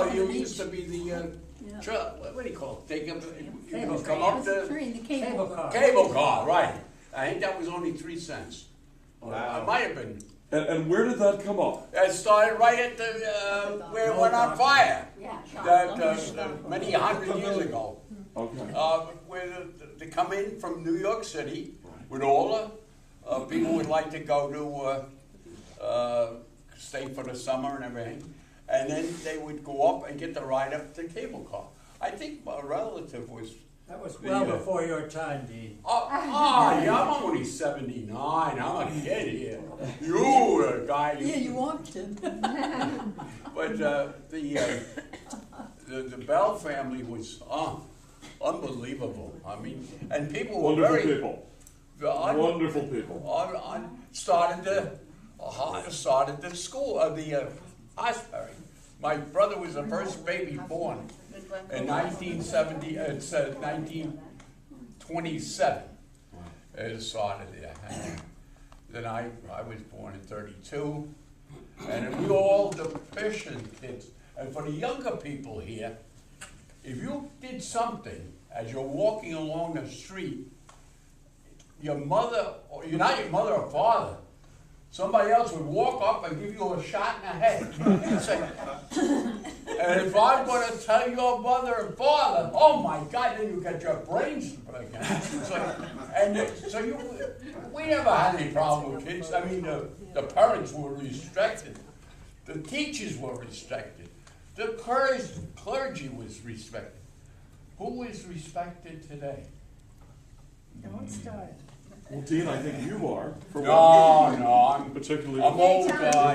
No, you used to be the, what do you call it? They come up the Cable car. cable car, right. I think that was only 3 cents. Wow. It might have been. And where did that come up? It started right at the, where it went on fire. Yeah, Many hundred years ago. Okay. Where they come in from New York City with all the people would like to go to stay for the summer and everything, and then they would go up and get the ride up the cable car. I think my relative was. That was well before your time, Dean. Yeah, I'm only 79. I'm a kid here. You, a guy. Yeah, you are kid. But the Bell family was unbelievable. I mean, and people were Wonderful people. Wonderful people. Started the school of the hospital. My brother was the first baby born in 1927. It started there. And then I was born in 32, and we were all deficient kids. And for the younger people here, if you did something as you're walking along the street, your mother, or you're not your mother or father, somebody else would walk up and give you a shot in the head. And say, and if I'm going to tell your mother and father, oh my God, then you get your brains broken. We never had any problem with kids. I mean, the parents were restricted. The teachers were restricted. The clergy was respected. Who is respected today? Don't start. Well, Dean, I think you are. I'm Particularly. I'm old guy.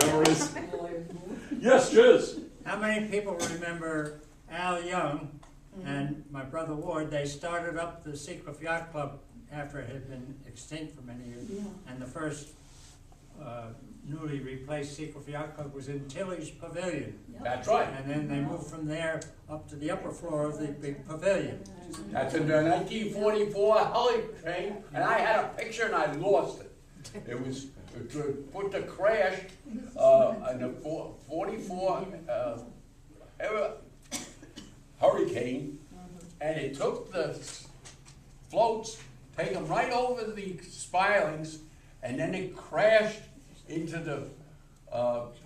Yes, Jiz. How many people remember Al Young and my brother Ward? They started up the Seacliff Yacht Club after it had been extinct for many years. Yeah. And the first newly replaced Seacliff Yacht Club was in Tillage Pavilion. That's right. And then they moved from there up to the upper floor of the big pavilion. That's in the 1944 hurricane, and I had a picture and I lost it. It was to put the crash in the 44 hurricane, and it took the floats, take them right over the spilings, and then it crashed into the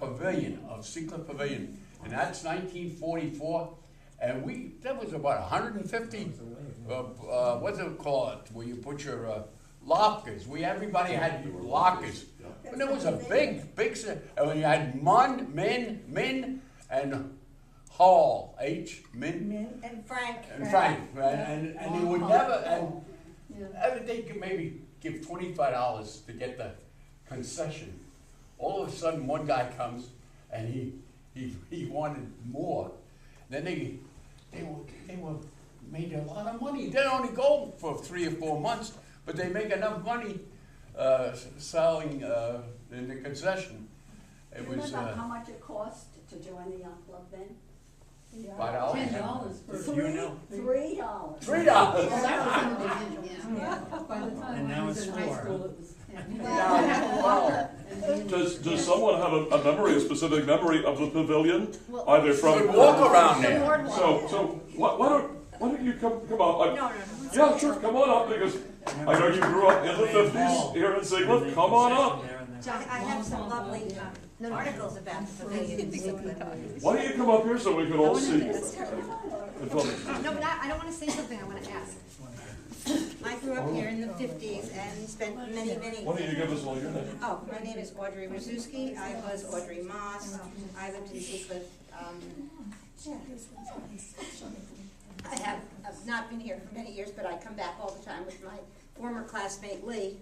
pavilion of Seacliff Pavilion, and that's 1944. And that was about 150, what's it called, where you put your lockers. Everybody had lockers. And there was a big, and you had Min, and Hall, Min. And Frank. And you would never, they could maybe give $25 to get the concession. All of a sudden, one guy comes, and he wanted more. Then they made a lot of money. They only go for 3 or 4 months, but they make enough money selling in the concession. Do you remember how much it cost to join the yacht club then? $5. $10 for Do you know? $3. $3. Well, that was individual. Yeah. By the time And I now was it's in high 4. school, it was. Does someone have a memory, a specific memory of the pavilion? Well, Either from. Good walk around there. So why don't you come up? No. Yeah, sure, come on up, because I know you grew up in the 50s here in Seacliff. Come on up. I have some lovely articles about the pavilion. Why don't you come up here so we can all see? No, but I don't want to say something, I want to ask. I grew up here in the 50s and spent many. Why don't you give us all your name? Oh, my name is Audrey Rzuski. I was Audrey Moss. I lived in Seacliff. I have not been here for many years, but I come back all the time with my former classmate Lee.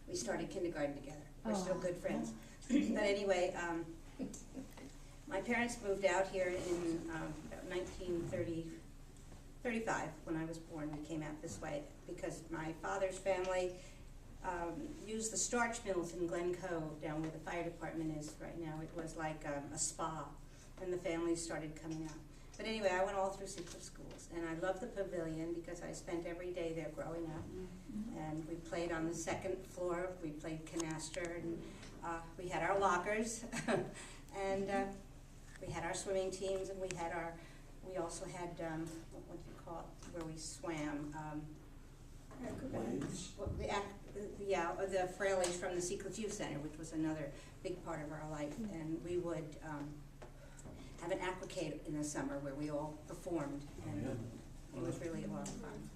We started kindergarten together. We're still good friends. But anyway, my parents moved out here in 1935 when I was born. We came out this way because my father's family used the starch mills in Glen Cove, down where the fire department is right now. It was like a spa, and the families started coming out. But anyway, I went all through Seacliff schools, and I loved the pavilion because I spent every day there growing up. And we played on the second floor. We played canaster, and we had our lockers. And we had our swimming teams, and we also had, what do you call it, where we swam, well, the Fraley's from the Seacliff Youth Center, which was another big part of our life, and we would have an aquacade in the summer where we all performed, and it was really a lot of fun.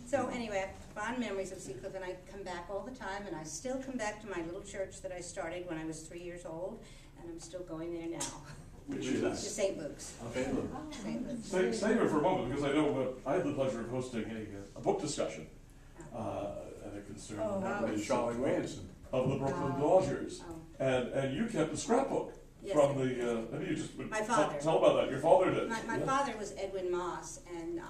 So anyway, I have fond memories of Seacliff, and I come back all the time, and I still come back to my little church that I started when I was 3 years old, and I'm still going there now. Which To is? St. Luke's. Okay, look. St. Luke's. Stay here for a moment, because I know I had the pleasure of hosting a book discussion at a concern With Charlie Ransom. of the Brooklyn Dodgers. Oh. And you kept the scrapbook Yes, from the, maybe you just would My father. tell about that. Your father did. My Yeah. father was Edwin Moss, and I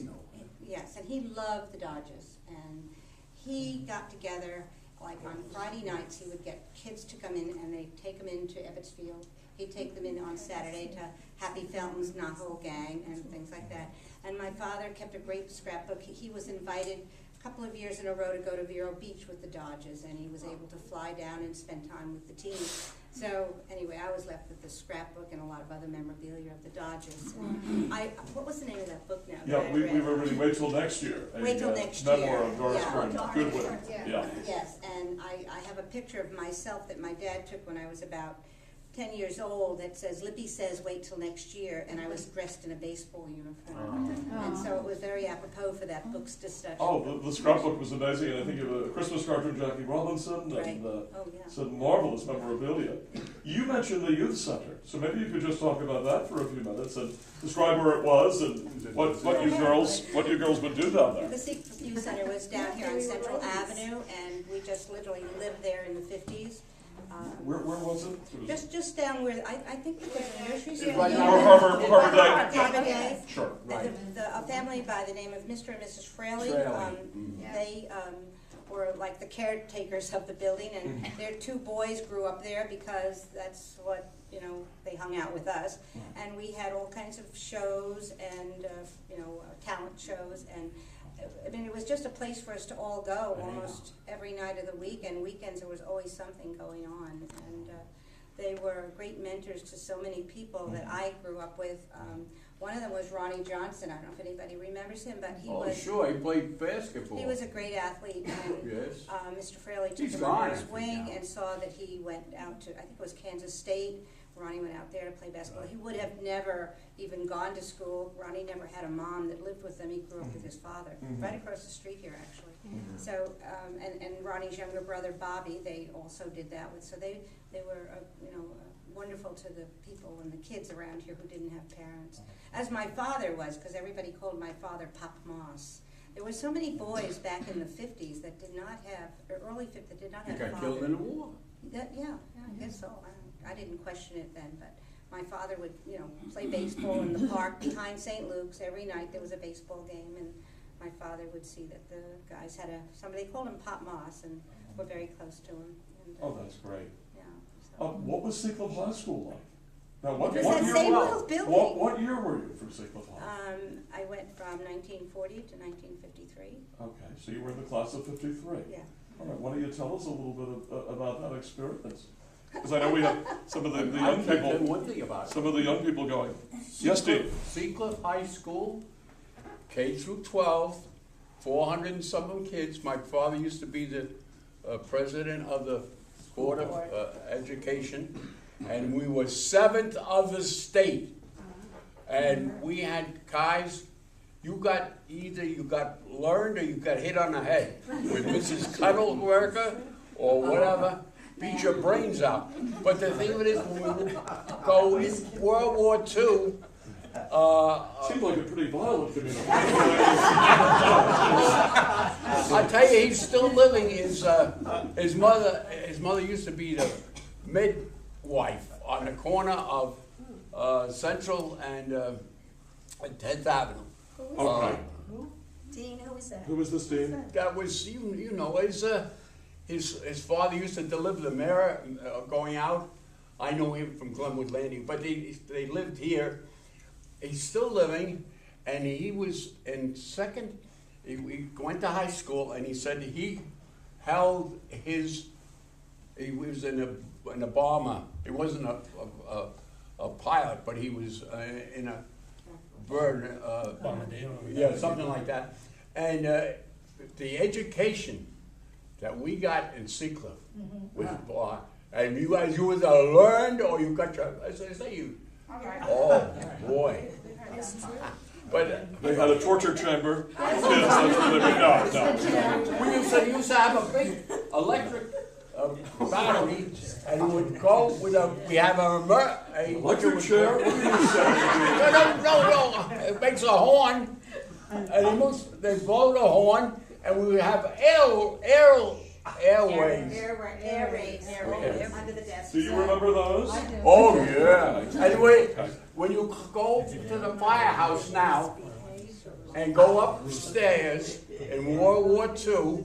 know. yes, and he loved the Dodgers, and he got together, like on Friday nights, he would get kids to come in, and they'd take them into Ebbets Field. He'd take them in on Saturday to Happy Fountains, Naho Gang, and things like that. And my father kept a great scrapbook. He was invited a couple of years in a row to go to Vero Beach with the Dodgers, and he was able to fly down and spend time with the team. So anyway, I was left with the scrapbook and a lot of other memorabilia of the Dodgers. What was the name of that book now? Yeah, that I we read? were ready. Wait till next year. Wait till next Memoir year. of Doris Yeah. Kearns Goodwin. Yeah. Yes, and I have a picture of myself that my dad took when I was about 10 years old that says, Lippy says wait till next year, and I was dressed in a baseball uniform. And so it was very apropos for that book's discussion. Oh, the scrapbook was amazing, and I think of a Christmas card from Jackie Robinson, Right. and Oh, yeah. some marvelous memorabilia. You mentioned the youth center, so maybe you could just talk about that for a few minutes and describe where it was and what you girls would do down there. The Seacliff Youth Center was down here on Central Avenue, and we just literally lived there in the 50s. Where was it? Just down where, I think it was a nursery school. right Yeah. now. Harbor Day. Harbor Day. Sure. Right. A family by the name of Mr. and Mrs. Fraley, Fraley. they were like the caretakers of the building, and their two boys grew up there because that's what, they hung out with us. And we had all kinds of shows and, talent shows, and I mean, it was just a place for us to all go almost every night of the week, and weekends there was always something going on. And they were great mentors to so many people that I grew up with. One of them was Ronnie Johnson. I don't know if anybody remembers him, but he was Sure, he played basketball. he was a great athlete. And, Yes. Mr. Fraley took He's him gone, under his I think, wing now. and saw that he went out to, I think it was Kansas State. Ronnie went out there to play basketball. He would have never even gone to school. Ronnie never had a mom that lived with him. He grew up with his father, right across the street here, actually. So, and Ronnie's younger brother, Bobby, they also did that with. So they were, wonderful to the people and the kids around here who didn't have parents. As my father was, because everybody called my father Pop Moss. There were so many boys back in the 50s that did not have, or early 50s, that did not He have got fathers. killed in the war. Yeah, I guess so. I didn't question it then, but my father would, play baseball in the park behind St. Luke's. Every night there was a baseball game, and my father would see that the guys had somebody called him Pop Moss, and were very close to him. And, Oh, that's great. yeah. So. What was Seacliff High School like? Now, what It was that year same were little building. What year were you from Seacliff High? I went from 1940 to 1953. Okay, so you were in the class of 53. Yeah. All right, why don't you tell us a little bit about that experience? Because I know we have some of the I young can tell people, one thing about it. some of the young people going, yes, Steve? Seacliff High School, K through 12, 400 and some of them kids. My father used to be the president of the Board of Education, and we were 7th of the state. And we had guys, you got learned or you got hit on the head with Mrs. Cuddleworker or whatever. Beat your brains out. But the thing of it is, when we would go in World War II, Seemed like a pretty violent community. I tell you, he's still living. His mother used to be the midwife on the corner of Central and 10th Avenue. Okay. Dean, who was that? Who was this, Dean? That was, his father used to deliver the mail going out. I know him from Glenwood Landing, but they lived here. He's still living, and he was in second. He went to high school, and he said he held his. He was in a bomber. He wasn't a a pilot, but he was in a bird, yeah, something like that. And the education that we got in Seacliff was, and you guys, you either learned or you got your, as I say, you, oh, boy. But They had a torture chamber. Yes, that's what they we used to have a big electric battery, and it would go with we have a electric chair? What are you saying? No, it makes a horn, and they blow the horn, and we would have airways. Air raids, under the desk. Do you remember those? Oh, yeah. Anyway, when you go to the firehouse now and go upstairs in World War II,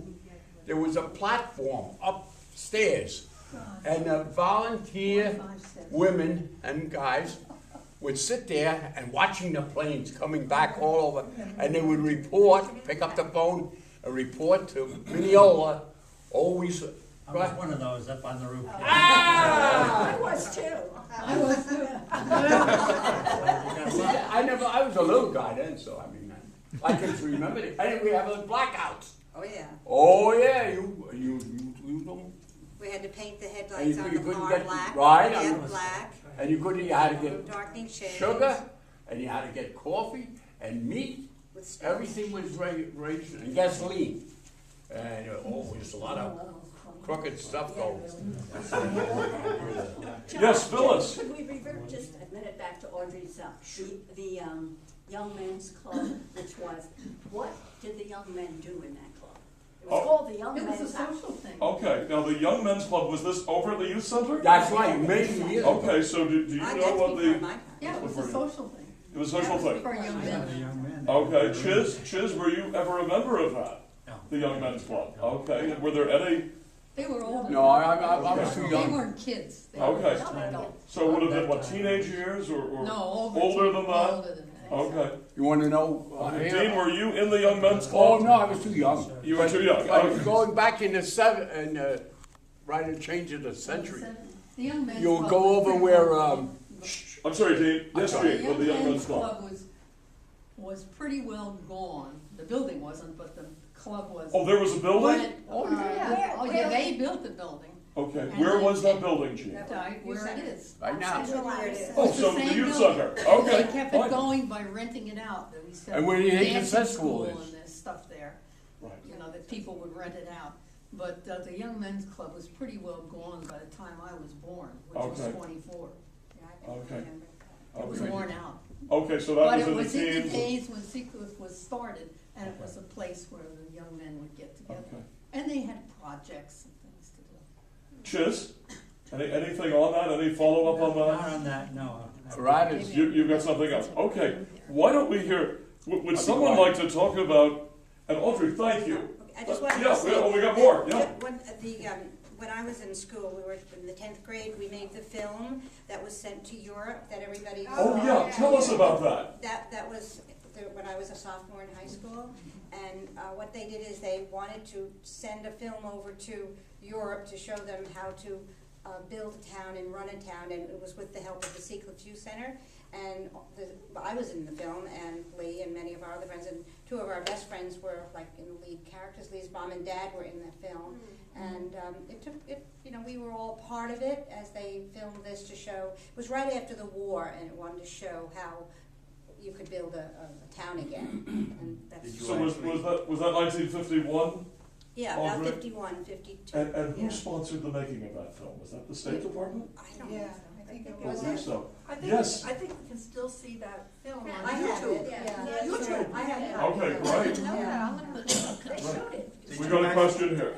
there was a platform upstairs. And the volunteer women and guys would sit there and watching the planes coming back all over. And they would report, pick up the phone, and report to Mineola, always. I was one of those up on the roof. I was too. I was a little guy then, so I mean, I can remember it. And we have those blackouts. Oh, yeah. Oh, yeah, you don't. We had to paint the And headlights on you the couldn't car get, black. right? Yeah, black. And you had to get Darkening shades. sugar, and you had to get coffee and meat. With stuff. Everything was raised, and gasoline. And always a lot of crooked stuff going. Yes, Phyllis. Could we revert just a minute back to Audrey's, the Young Men's Club, which was, what did the young men do in that club? It was called the Young It was a Men's Club. social thing. Okay, now the Young Men's Club, was this over at the youth center? That's right, many years ago. Okay, so do you That's know what before the, my time. Yeah, it was a social thing it was a social thing? for young The men. young men. Okay, Chiz, were you ever a member of that? No. The Young Men's Club? Okay, and were there any, They were older. No, I was too They young. weren't kids. They were Okay. adults. so would have been, what, teenage years or No, older than that? Older than that. Okay. You want to know? Dean, were you in the Young Men's Oh, Club? no, I was too young. You were too young, I was okay. going back in the right at the change of the century. The young men's You'll club go was over pretty where, well- I'm sorry, Dean. Yes, sorry. Dean, with the Young Men's Club. was pretty well gone. The building wasn't, but the club was. Oh, there was a building? When, Oh, yeah. Oh, yeah, they built the building. Okay, And where then- was that building, Gene? Right where it is. Right now. Where it is. Oh, It's the so the same youth building. center, And okay. They kept fine. it going by renting it out. That we said And where the dancing HSS school is. And there's stuff there, Right. you know, that people would rent it out. But the Young Men's Club was pretty well gone by the time I was born, which was Okay. 24. Yeah, I don't Okay. remember. It was Okay. worn out. Okay, so that But was it in the was in the teens. days when Seacliff was started, and it was a place where the young men would get together. Okay. And they had projects and things to do. Chiz, anything on that? Any follow-up on Not that? on that, no. Right, it's- You got something else? Okay, why don't we hear, would someone like to talk about, and Audrey, thank you. I just wanted Yeah, to say. we got more, yeah. When I was in school, we were in the 10th grade, we made the film that was sent to Europe that everybody saw. Oh, yeah, tell us about that. That was when I was a sophomore in high school, and what they did is they wanted to send a film over to Europe to show them how to build a town and run a town, and it was with the help of the Seacliff Youth Center. And I was in the film, and Lee and many of our other friends, and two of our best friends were like in the lead characters. Lee's mom and dad were in the film, and we were all part of it as they filmed this to show. It was right after the war, and it wanted to show how you could build a town again. And that's So was that 1951? yeah, about Audrey? 51, 52. And who yeah. sponsored the making of that film? Was that the State Department? I don't Yeah, know. I think it I was. believe so. I think, Yes. I think we can still see that film on I have YouTube. it. Yeah. YouTube. I have it. Okay, great. Yeah. They showed it. We got a question here.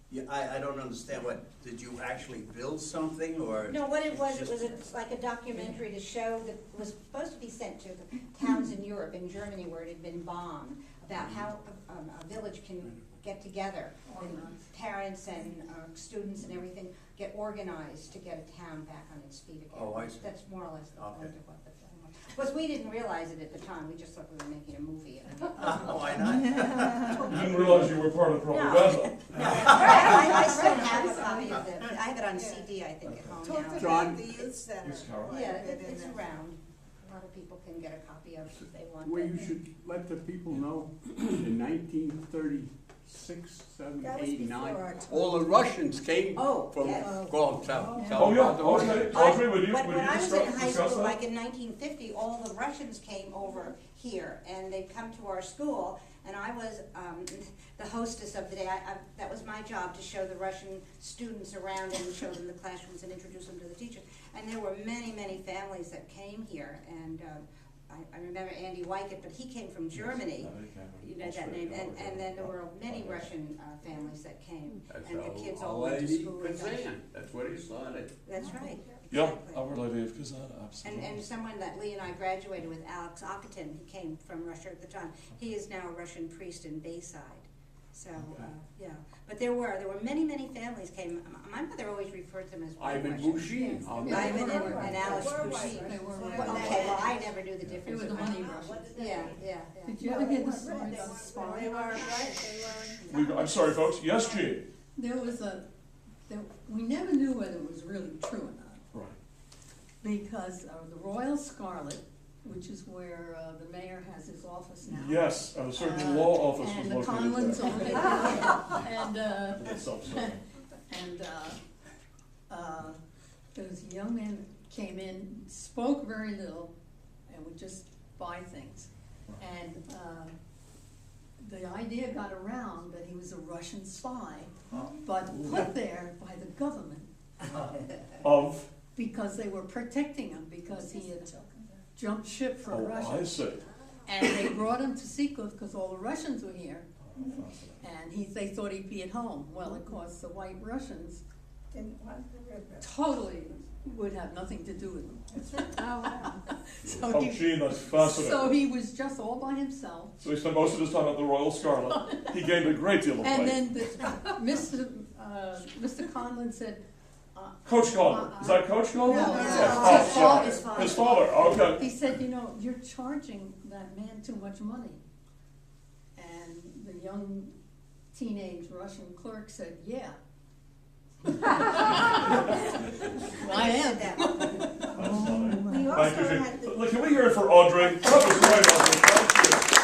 Yeah, I don't understand did you actually build something or? No, what it was like a documentary to show that was supposed to be sent to the towns in Europe, in Germany, where it had been bombed, about how a village can get together, and parents and students and everything get organized to get a town back on its feet again. Oh, I see. That's more or less the point Okay. of what the film was. Was we didn't realize it at the time, we just thought we were making a movie. Why not? You didn't realize you were part of propaganda. I still have a copy of it, I have it on CD, I think, at home Talk now. John? about the youth center. Yes, Carol. Yeah, Right, it's in there. around, a lot of people can get a copy of it if they want Well, it. you should let the people know, in 1936, 7, That was 8, before 9. our time. All the Russians came Oh, from, yes. go on, tell Oh, yeah, about the Russians. okay. Audrey, would you When I was in high discuss school, that? like in 1950, all the Russians came over here, and they'd come to our school, and I was the hostess of the day. That was my job, to show the Russian students around and show them the classrooms and introduce them to the teachers. And there were many, many families that came here, and I remember Andy Wyckett, but he came from Germany, you know that name, and then there were many Russian families that came, That's and the kids all our went to lady school. and got- Kazan, that's where he started. That's right. Yeah, Exactly. Our Lady of Kazan, absolutely. And someone that Lee and I graduated with, Alex Akatin, he came from Russia at the time. He is now a Russian priest in Bayside. So, yeah. But there were many, many families came. My mother always referred to them as white Ivan Russians. Bushin. Yeah, Ivan they were and Alice Bushin. They were Well, right. okay, well, I never knew the They difference. were the money Russians. Yeah. Did you ever hear the story about the They spy? weren't right, they weren't. I'm sorry, folks. Yes, Gene? There was we never knew whether it was really true or not, Right. because the Royal Scarlet, which is where the mayor has his office now. Yes, a certain law office was And the located Conlins there. owned it, and, That's self-serving. and, there was a young man came in, spoke very little, and would just buy things. And, the idea got around that he was a Russian spy, but put there by the government, Of, because they were protecting him, because he had jumped ship for oh, Russia. I see. And they brought him to Seacliff because all the Russians were here, and they thought he'd be at home. Well, of course, the White Russians Didn't want the river. totally would have nothing to do with him. So Oh, he, Gene, that's fascinating. so he was just all by himself. So he spent most of his time at the Royal Scarlet. He gained a great deal of weight. And then Mr. Conlin said, Coach Conlon. Is that Coach Conlon? No, Yes. his Oh, sorry. father. His father, okay. he said, you know, you're charging that man too much money. And the young teenage Russian clerk said, yeah. I I am. said that. We Thank also you, had Gene. the Look, can we hear it for Audrey? Come